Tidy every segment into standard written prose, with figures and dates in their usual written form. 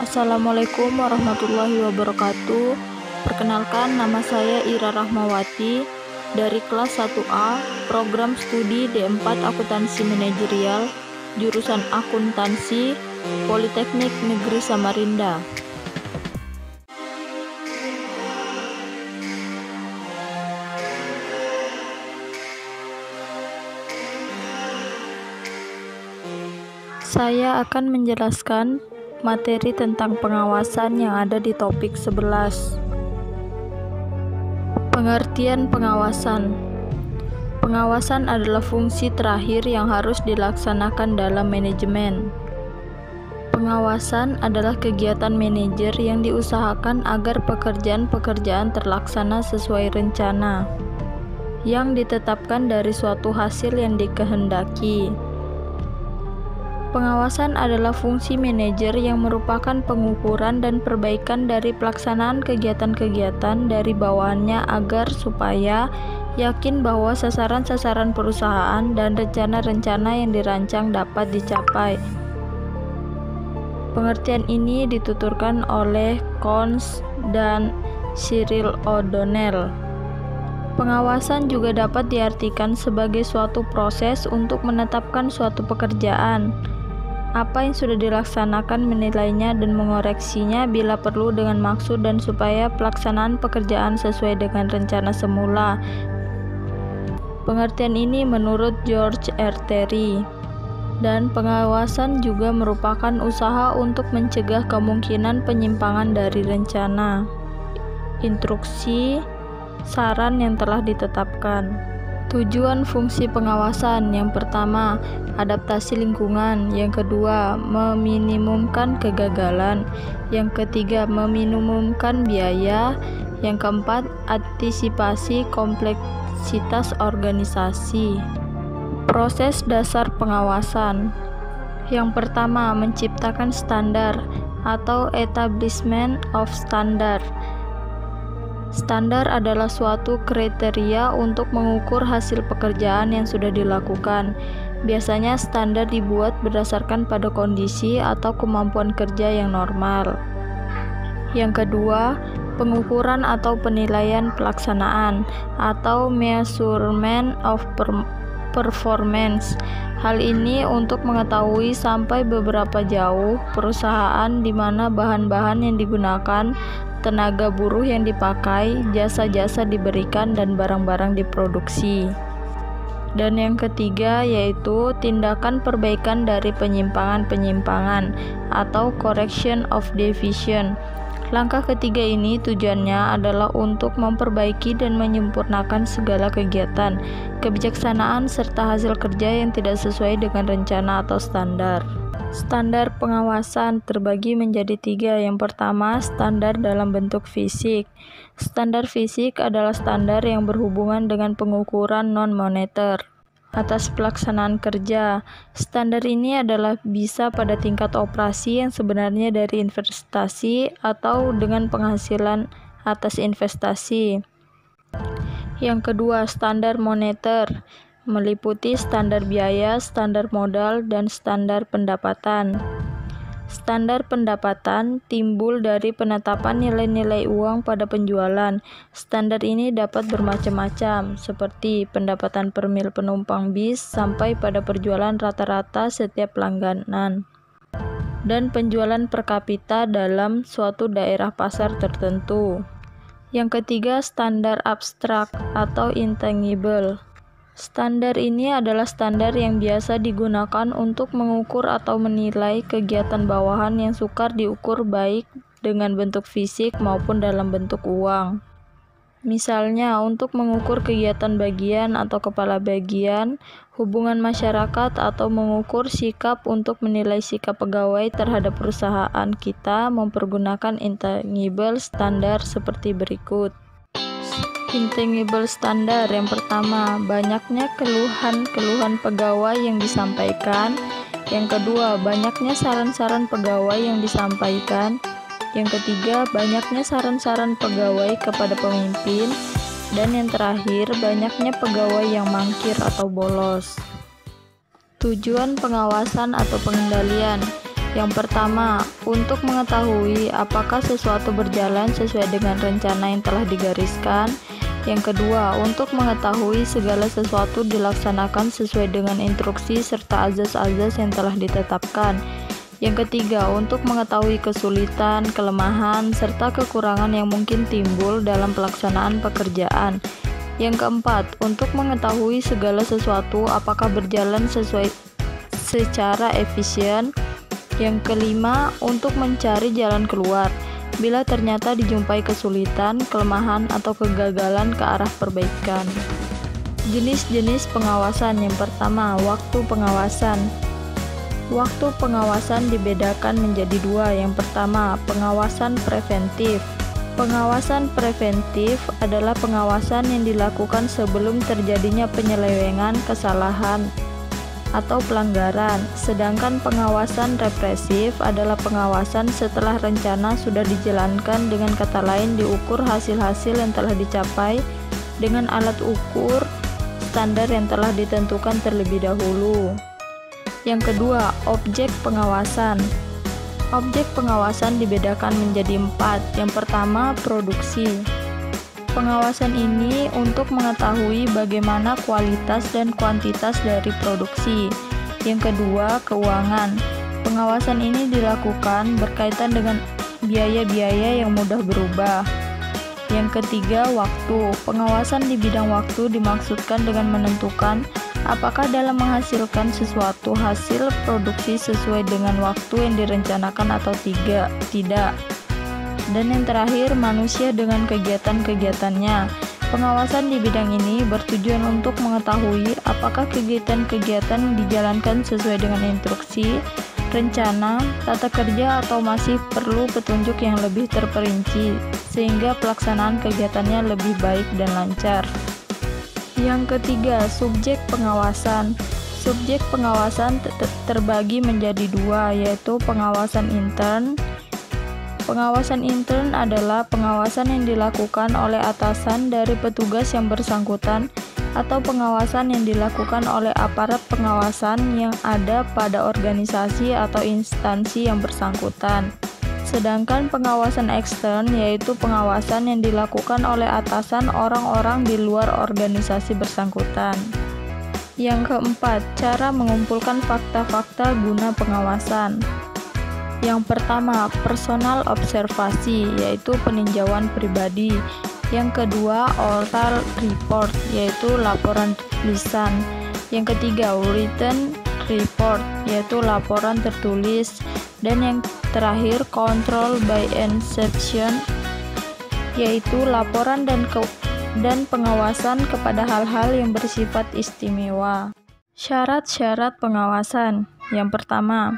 Assalamualaikum warahmatullahi wabarakatuh. Perkenalkan, nama saya Ira Rahmawati dari kelas 1A, program studi D4 Akuntansi Manajerial, jurusan Akuntansi, Politeknik Negeri Samarinda. Saya akan menjelaskan materi tentang pengawasan yang ada di topik 11. Pengertian pengawasan. Pengawasan adalah fungsi terakhir yang harus dilaksanakan dalam manajemen. Pengawasan adalah kegiatan manajer yang diusahakan agar pekerjaan-pekerjaan terlaksana sesuai rencana yang ditetapkan dari suatu hasil yang dikehendaki. Pengawasan adalah fungsi manajer yang merupakan pengukuran dan perbaikan dari pelaksanaan kegiatan-kegiatan dari bawahannya agar supaya yakin bahwa sasaran-sasaran perusahaan dan rencana-rencana yang dirancang dapat dicapai. Pengertian ini dituturkan oleh Cons dan Cyril O'Donnell. Pengawasan juga dapat diartikan sebagai suatu proses untuk menetapkan suatu pekerjaan, apa yang sudah dilaksanakan, menilainya dan mengoreksinya bila perlu dengan maksud dan supaya pelaksanaan pekerjaan sesuai dengan rencana semula. Pengertian ini menurut George R. Terry. Dan pengawasan juga merupakan usaha untuk mencegah kemungkinan penyimpangan dari rencana, instruksi, saran yang telah ditetapkan. Tujuan fungsi pengawasan: yang pertama, adaptasi lingkungan; yang kedua, meminimumkan kegagalan; yang ketiga, meminimumkan biaya; yang keempat, antisipasi kompleksitas organisasi. Proses dasar pengawasan. Yang pertama, menciptakan standar atau establishment of standard. Standar adalah suatu kriteria untuk mengukur hasil pekerjaan yang sudah dilakukan. Biasanya standar dibuat berdasarkan pada kondisi atau kemampuan kerja yang normal. Yang kedua, pengukuran atau penilaian pelaksanaan atau measurement of performance. Hal ini untuk mengetahui sampai beberapa jauh perusahaan di mana bahan-bahan yang digunakan, tenaga buruh yang dipakai, jasa-jasa diberikan, dan barang-barang diproduksi. Dan yang ketiga yaitu tindakan perbaikan dari penyimpangan-penyimpangan atau correction of deviation. Langkah ketiga ini tujuannya adalah untuk memperbaiki dan menyempurnakan segala kegiatan, kebijaksanaan, serta hasil kerja yang tidak sesuai dengan rencana atau standar. Standar pengawasan terbagi menjadi 3. Yang pertama, standar dalam bentuk fisik. Standar fisik adalah standar yang berhubungan dengan pengukuran non-moneter atas pelaksanaan kerja. Standar ini adalah bisa pada tingkat operasi yang sebenarnya dari investasi atau dengan penghasilan atas investasi. Yang kedua, standar moneter meliputi standar biaya, standar modal, dan standar pendapatan. Standar pendapatan timbul dari penetapan nilai-nilai uang pada penjualan. Standar ini dapat bermacam-macam, seperti pendapatan per mil penumpang bis sampai pada penjualan rata-rata setiap langganan, dan penjualan per kapita dalam suatu daerah pasar tertentu. Yang ketiga, standar abstrak atau intangible. Standar ini adalah standar yang biasa digunakan untuk mengukur atau menilai kegiatan bawahan yang sukar diukur baik dengan bentuk fisik maupun dalam bentuk uang. Misalnya, untuk mengukur kegiatan bagian atau kepala bagian, hubungan masyarakat, atau mengukur sikap untuk menilai sikap pegawai terhadap perusahaan, kita mempergunakan intangible standar seperti berikut. Intangible standar. Yang pertama, banyaknya keluhan-keluhan pegawai yang disampaikan. Yang kedua, banyaknya saran-saran pegawai yang disampaikan. Yang ketiga, banyaknya saran-saran pegawai kepada pemimpin. Dan yang terakhir, banyaknya pegawai yang mangkir atau bolos. Tujuan pengawasan atau pengendalian. Yang pertama, untuk mengetahui apakah sesuatu berjalan sesuai dengan rencana yang telah digariskan. Yang kedua, untuk mengetahui segala sesuatu dilaksanakan sesuai dengan instruksi serta azas-azas yang telah ditetapkan. Yang ketiga, untuk mengetahui kesulitan, kelemahan, serta kekurangan yang mungkin timbul dalam pelaksanaan pekerjaan. Yang keempat, untuk mengetahui segala sesuatu apakah berjalan secara efisien. Yang kelima, untuk mencari jalan keluar bila ternyata dijumpai kesulitan, kelemahan, atau kegagalan ke arah perbaikan. Jenis-jenis pengawasan. Yang pertama, waktu pengawasan. Waktu pengawasan dibedakan menjadi dua. Yang pertama, pengawasan preventif. Pengawasan preventif adalah pengawasan yang dilakukan sebelum terjadinya penyelewengan, kesalahan, atau pelanggaran. Sedangkan pengawasan represif adalah pengawasan setelah rencana sudah dijalankan, dengan kata lain diukur hasil-hasil yang telah dicapai dengan alat ukur standar yang telah ditentukan terlebih dahulu. Yang kedua, objek pengawasan. Objek pengawasan dibedakan menjadi 4. Yang pertama, produksi. Pengawasan ini untuk mengetahui bagaimana kualitas dan kuantitas dari produksi. Yang kedua, keuangan. Pengawasan ini dilakukan berkaitan dengan biaya-biaya yang mudah berubah. Yang ketiga, waktu. Pengawasan di bidang waktu dimaksudkan dengan menentukan apakah dalam menghasilkan sesuatu hasil produksi sesuai dengan waktu yang direncanakan atau tidak. Dan yang terakhir, manusia dengan kegiatan-kegiatannya. Pengawasan di bidang ini bertujuan untuk mengetahui apakah kegiatan-kegiatan dijalankan sesuai dengan instruksi, rencana, tata kerja, atau masih perlu petunjuk yang lebih terperinci sehingga pelaksanaan kegiatannya lebih baik dan lancar. Yang ketiga, subjek pengawasan. Subjek pengawasan terbagi menjadi dua, yaitu pengawasan intern. Pengawasan intern adalah pengawasan yang dilakukan oleh atasan dari petugas yang bersangkutan, atau pengawasan yang dilakukan oleh aparat pengawasan yang ada pada organisasi atau instansi yang bersangkutan. Sedangkan pengawasan ekstern yaitu pengawasan yang dilakukan oleh atasan orang-orang di luar organisasi bersangkutan. Yang keempat, cara mengumpulkan fakta-fakta guna pengawasan. Yang pertama, personal observasi, yaitu peninjauan pribadi. Yang kedua, oral report, yaitu laporan lisan. Yang ketiga, written report, yaitu laporan tertulis. Dan yang terakhir, control by exception, yaitu laporan dan pengawasan kepada hal-hal yang bersifat istimewa. Syarat-syarat pengawasan. Yang pertama,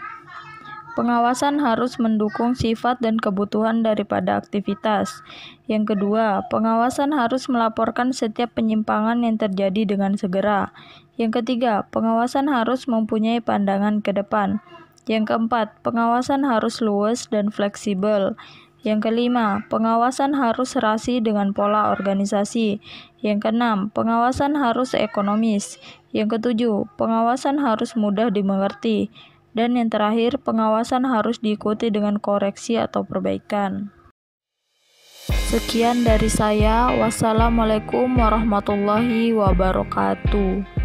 pengawasan harus mendukung sifat dan kebutuhan daripada aktivitas. Yang kedua, pengawasan harus melaporkan setiap penyimpangan yang terjadi dengan segera. Yang ketiga, pengawasan harus mempunyai pandangan ke depan. Yang keempat, pengawasan harus luas dan fleksibel. Yang kelima, pengawasan harus serasi dengan pola organisasi. Yang keenam, pengawasan harus ekonomis. Yang ketujuh, pengawasan harus mudah dimengerti. Dan yang terakhir, pengawasan harus diikuti dengan koreksi atau perbaikan. Sekian dari saya. Wassalamualaikum warahmatullahi wabarakatuh.